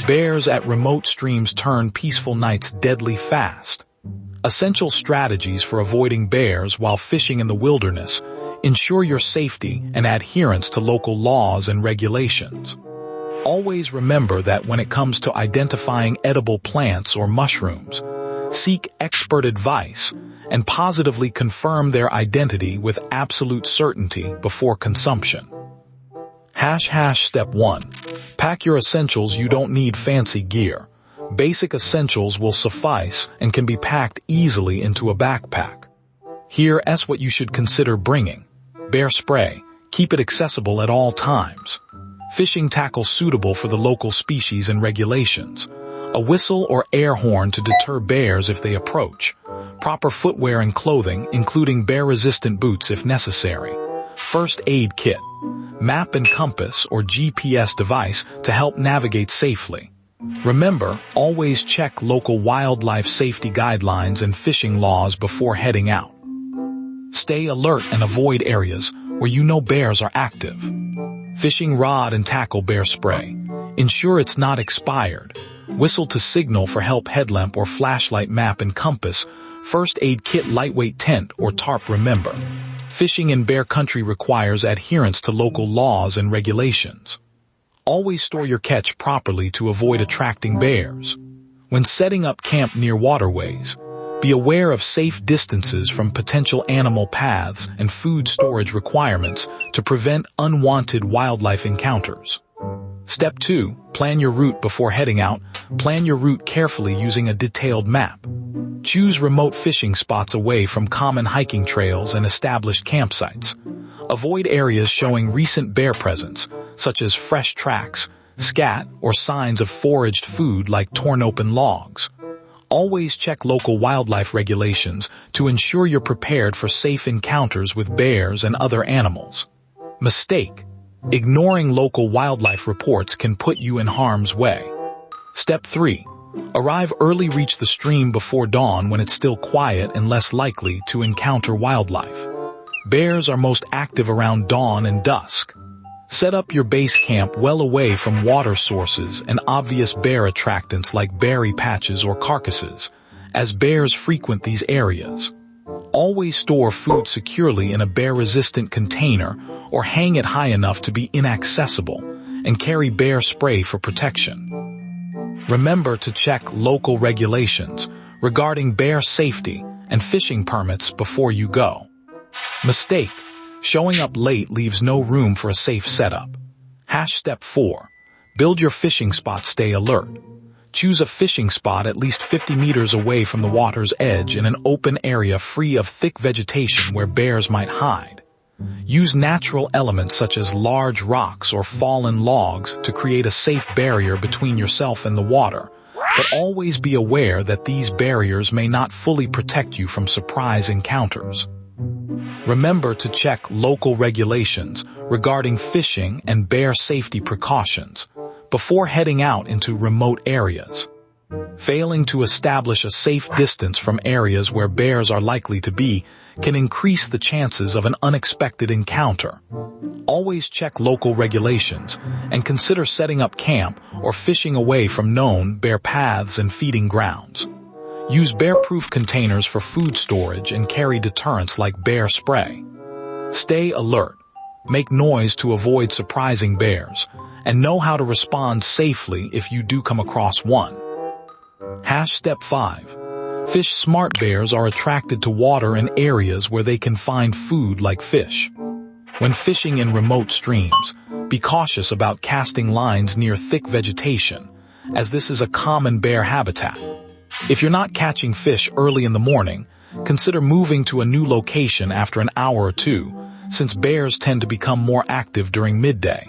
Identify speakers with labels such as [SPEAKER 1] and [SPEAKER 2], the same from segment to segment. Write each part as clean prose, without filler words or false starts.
[SPEAKER 1] Bears at remote streams turn peaceful nights deadly fast. Essential strategies for avoiding bears while fishing in the wilderness. Ensure your safety and adherence to local laws and regulations. Always remember that when it comes to identifying edible plants or mushrooms, seek expert advice and positively confirm their identity with absolute certainty before consumption. Step 1. Pack your essentials. You don't need fancy gear. Basic essentials will suffice and can be packed easily into a backpack. Here's what you should consider bringing. Bear spray. Keep it accessible at all times. Fishing tackle suitable for the local species and regulations. A whistle or air horn to deter bears if they approach. Proper footwear and clothing, including bear-resistant boots if necessary. First aid kit. Map and compass or GPS device to help navigate safely. Remember, always check local wildlife safety guidelines and fishing laws before heading out. Stay alert and avoid areas where you know bears are active. Fishing rod and tackle. Bear spray. Ensure it's not expired. Whistle to signal for help. Headlamp or flashlight. Map and compass. First aid kit. Lightweight tent or tarp. Remember, fishing in bear country requires adherence to local laws and regulations. Always store your catch properly to avoid attracting bears. When setting up camp near waterways, be aware of safe distances from potential animal paths and food storage requirements to prevent unwanted wildlife encounters. Step 2. Plan your route before heading out. Plan your route carefully using a detailed map. Choose remote fishing spots away from common hiking trails and established campsites. Avoid areas showing recent bear presence, such as fresh tracks, scat, or signs of foraged food like torn open logs. Always check local wildlife regulations to ensure you're prepared for safe encounters with bears and other animals. Mistake. Ignoring local wildlife reports can put you in harm's way. Step 3. Arrive early. Reach the stream before dawn when it's still quiet and less likely to encounter wildlife. Bears are most active around dawn and dusk. Set up your base camp well away from water sources and obvious bear attractants like berry patches or carcasses, as bears frequent these areas. Always store food securely in a bear-resistant container or hang it high enough to be inaccessible, and carry bear spray for protection. Remember to check local regulations regarding bear safety and fishing permits before you go. Mistake. Showing up late leaves no room for a safe setup. Step 4. Build your fishing spot. Stay alert. Choose a fishing spot at least 50 meters away from the water's edge in an open area free of thick vegetation where bears might hide. Use natural elements such as large rocks or fallen logs to create a safe barrier between yourself and the water, but always be aware that these barriers may not fully protect you from surprise encounters. Remember to check local regulations regarding fishing and bear safety precautions before heading out into remote areas. Failing to establish a safe distance from areas where bears are likely to be can increase the chances of an unexpected encounter. Always check local regulations and consider setting up camp or fishing away from known bear paths and feeding grounds. Use bear-proof containers for food storage and carry deterrents like bear spray. Stay alert, make noise to avoid surprising bears, and know how to respond safely if you do come across one. Step 5. Fish smart. Bears are attracted to water in areas where they can find food like fish. When fishing in remote streams, be cautious about casting lines near thick vegetation, as this is a common bear habitat. If you're not catching fish early in the morning, consider moving to a new location after an hour or two, since bears tend to become more active during midday.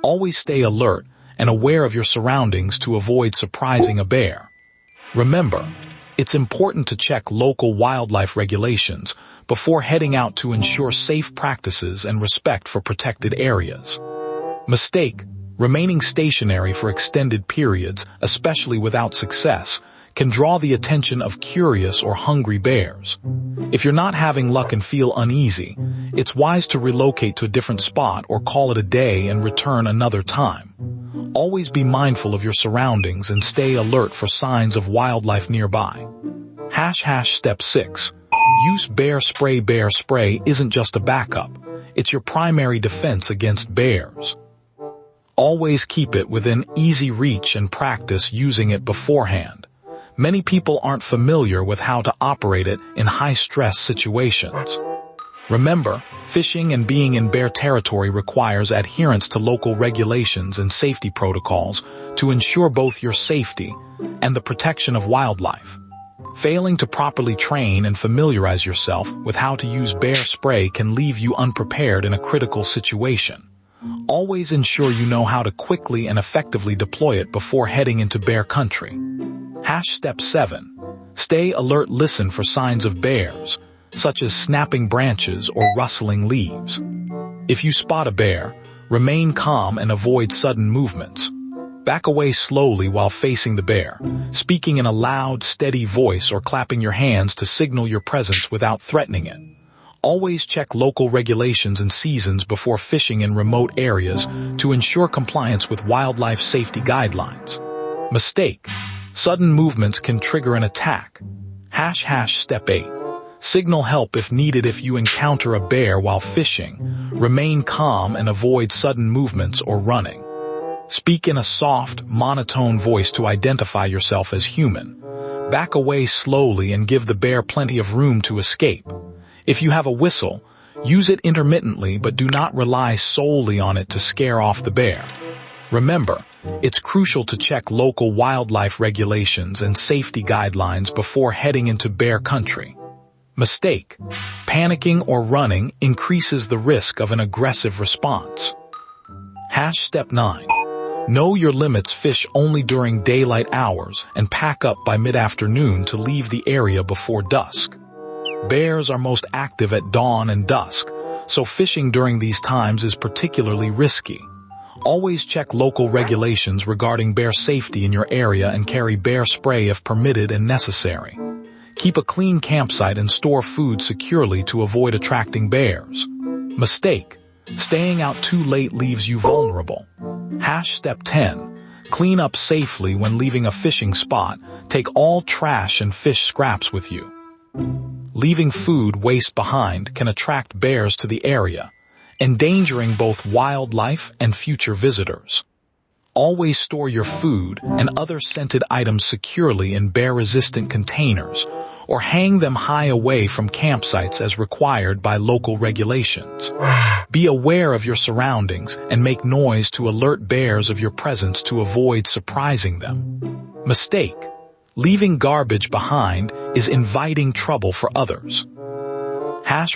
[SPEAKER 1] Always stay alert and aware of your surroundings to avoid surprising a bear. Remember, it's important to check local wildlife regulations before heading out to ensure safe practices and respect for protected areas. Mistake. Remaining stationary for extended periods, especially without success, can draw the attention of curious or hungry bears. If you're not having luck and feel uneasy, it's wise to relocate to a different spot or call it a day and return another time. Always be mindful of your surroundings and stay alert for signs of wildlife nearby. Step 6. Use bear spray. Bear spray isn't just a backup. It's your primary defense against bears. Always keep it within easy reach and practice using it beforehand. Many people aren't familiar with how to operate it in high-stress situations. Remember, fishing and being in bear territory requires adherence to local regulations and safety protocols to ensure both your safety and the protection of wildlife. Failing to properly train and familiarize yourself with how to use bear spray can leave you unprepared in a critical situation. Always ensure you know how to quickly and effectively deploy it before heading into bear country. Step 7. Stay alert. Listen for signs of bears, such as snapping branches or rustling leaves. If you spot a bear, remain calm and avoid sudden movements. Back away slowly while facing the bear, speaking in a loud, steady voice or clapping your hands to signal your presence without threatening it. Always check local regulations and seasons before fishing in remote areas to ensure compliance with wildlife safety guidelines. Mistake. Sudden movements can trigger an attack. Step 8. Signal help if needed. If you encounter a bear while fishing, remain calm and avoid sudden movements or running. Speak in a soft, monotone voice to identify yourself as human. Back away slowly and give the bear plenty of room to escape. If you have a whistle, use it intermittently but do not rely solely on it to scare off the bear. Remember, it's crucial to check local wildlife regulations and safety guidelines before heading into bear country. Mistake. Panicking or running increases the risk of an aggressive response. Step 9. Know your limits. Fish only during daylight hours and pack up by mid-afternoon to leave the area before dusk. Bears are most active at dawn and dusk, so fishing during these times is particularly risky. Always check local regulations regarding bear safety in your area and carry bear spray if permitted and necessary. Keep a clean campsite and store food securely to avoid attracting bears. Mistake. Staying out too late leaves you vulnerable. Step 10. Clean up safely when leaving a fishing spot. Take all trash and fish scraps with you. Leaving food waste behind can attract bears to the area, endangering both wildlife and future visitors. Always store your food and other scented items securely in bear-resistant containers or hang them high away from campsites as required by local regulations. Be aware of your surroundings and make noise to alert bears of your presence to avoid surprising them. Mistake. Leaving garbage behind is inviting trouble for others.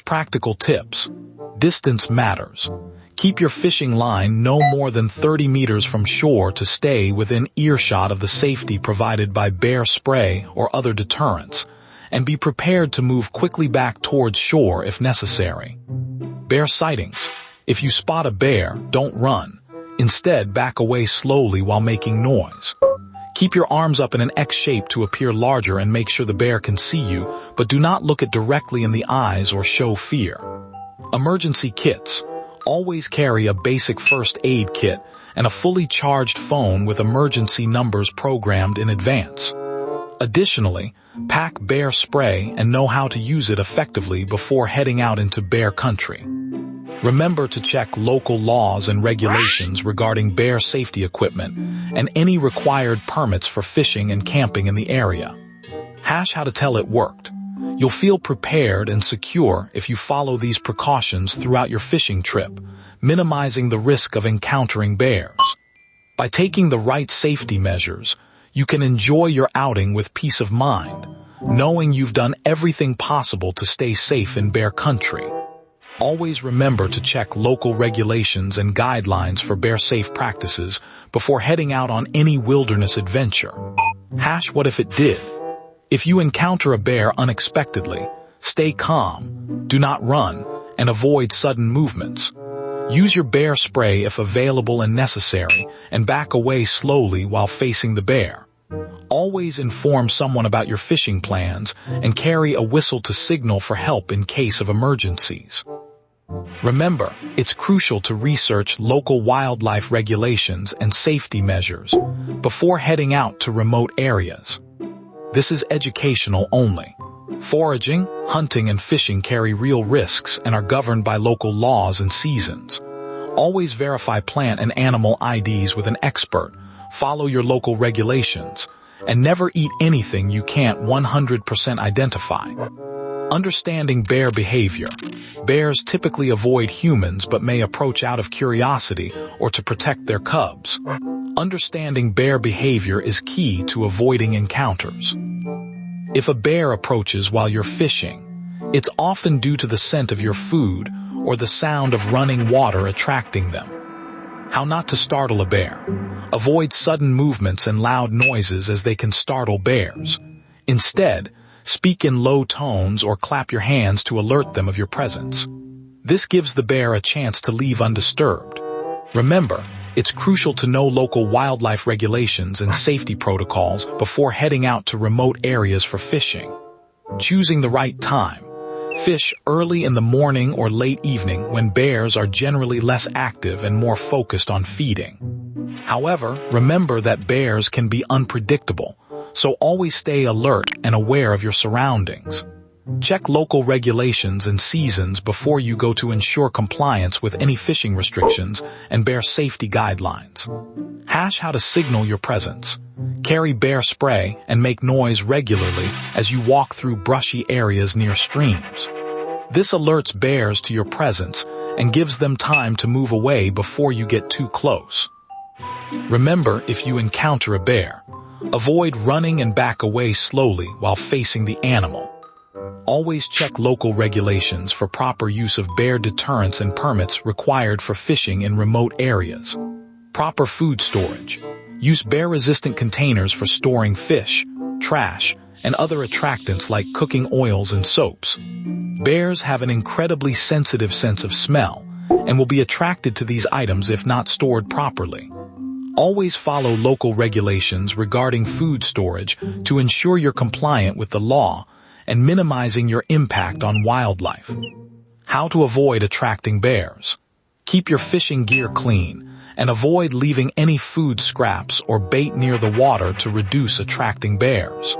[SPEAKER 1] Practical tips. Distance matters. Keep your fishing line no more than 30 meters from shore to stay within earshot of the safety provided by bear spray or other deterrents, and be prepared to move quickly back towards shore if necessary. Bear sightings. If you spot a bear, don't run. Instead, back away slowly while making noise. Keep your arms up in an X shape to appear larger and make sure the bear can see you, but do not look it directly in the eyes or show fear. Emergency kits. Always carry a basic first aid kit and a fully charged phone with emergency numbers programmed in advance. Additionally, pack bear spray and know how to use it effectively before heading out into bear country. Remember to check local laws and regulations regarding bear safety equipment and any required permits for fishing and camping in the area. How to tell it worked. You'll feel prepared and secure if you follow these precautions throughout your fishing trip, minimizing the risk of encountering bears. By taking the right safety measures, you can enjoy your outing with peace of mind, knowing you've done everything possible to stay safe in bear country. Always remember to check local regulations and guidelines for bear-safe practices before heading out on any wilderness adventure. What if it did? If you encounter a bear unexpectedly, stay calm, do not run, and avoid sudden movements. Use your bear spray if available and necessary, and back away slowly while facing the bear. Always inform someone about your fishing plans and carry a whistle to signal for help in case of emergencies. Remember, it's crucial to research local wildlife regulations and safety measures before heading out to remote areas. This is educational only. Foraging, hunting, and fishing carry real risks and are governed by local laws and seasons. Always verify plant and animal IDs with an expert, follow your local regulations, and never eat anything you can't 100% identify. Understanding bear behavior. Bears typically avoid humans but may approach out of curiosity or to protect their cubs. Understanding bear behavior is key to avoiding encounters. If a bear approaches while you're fishing, it's often due to the scent of your food or the sound of running water attracting them. How not to startle a bear. Avoid sudden movements and loud noises as they can startle bears. Instead, speak in low tones or clap your hands to alert them of your presence. This gives the bear a chance to leave undisturbed. Remember, it's crucial to know local wildlife regulations and safety protocols before heading out to remote areas for fishing. Choosing the right time. Fish early in the morning or late evening when bears are generally less active and more focused on feeding. However, remember that bears can be unpredictable, so always stay alert and aware of your surroundings. Check local regulations and seasons before you go to ensure compliance with any fishing restrictions and bear safety guidelines. How to signal your presence. Carry bear spray and make noise regularly as you walk through brushy areas near streams. This alerts bears to your presence and gives them time to move away before you get too close. Remember, if you encounter a bear, avoid running and back away slowly while facing the animal. Always check local regulations for proper use of bear deterrents and permits required for fishing in remote areas. Proper food storage. Use bear-resistant containers for storing fish, trash, and other attractants like cooking oils and soaps. Bears have an incredibly sensitive sense of smell and will be attracted to these items if not stored properly. Always follow local regulations regarding food storage to ensure you're compliant with the law and minimizing your impact on wildlife. How to avoid attracting bears. Keep your fishing gear clean and avoid leaving any food scraps or bait near the water to reduce attracting bears.